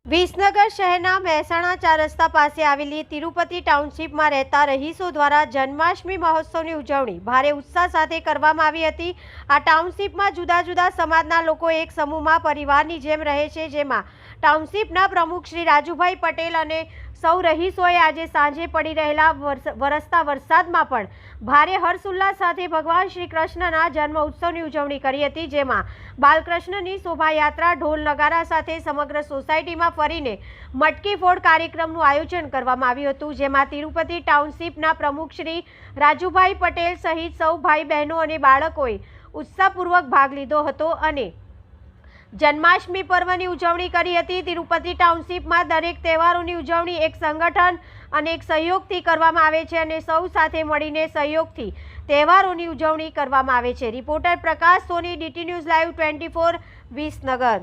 વિસનગર શહેરના મહેસાણા 4 રસ્તા પાસે આવેલી તિરુપતિ ટાઉનશીપમાં રહેતા રહીશો દ્વારા જન્માષ્ટમી મહોત્સવની ઉજવણી ભારે ઉત્સાહ સાથે કરવામાં આવી હતી। આ ટાઉનશીપમાં જુદા જુદા સમાજના લોકો એક સમૂહમાં પરિવારની જેમ રહે છે, જેમાં ટાઉનશીપના પ્રમુખ શ્રી રાજુભાઈ પટેલ અને સૌ રહીશોએ આજે સાંજે પડી રહેલા વરસતા વરસાદમાં પણ ભારે હર્ષોલ્લાસ સાથે ભગવાન શ્રી કૃષ્ણના જન્મ ઉત્સવની ઉજવણી કરી હતી, જેમાં બાલકૃષ્ણની શોભાયાત્રા ઢોલ નગારા સાથે સમગ્ર સોસાયટીમાં ફરીને મટકી ફોડ કાર્યક્રમનું આયોજન કરવામાં આવ્યું હતું, જેમાં તિરુપતિ ટાઉનશીપના પ્રમુખ શ્રી રાજુભાઈ પટેલ સહિત સૌ ભાઈ બહેનો અને બાળકોએ ઉત્સાહપૂર્વક ભાગ લીધો હતો અને જન્માષ્ટમી પર્વની ઉજવણી કરી હતી। તિરુપતિ ટાઉનશીપમાં દરેક તહેવારોની ઉજવણી એક સંગઠન અને એક સહયોગથી કરવામાં આવે છે અને સૌ સાથે મળીને સહયોગથી તહેવારોની ઉજવણી કરવામાં આવે છે। રિપોર્ટર પ્રકાશ સોની, DT ન્યૂઝ લાઈવ 24 વિસનગર।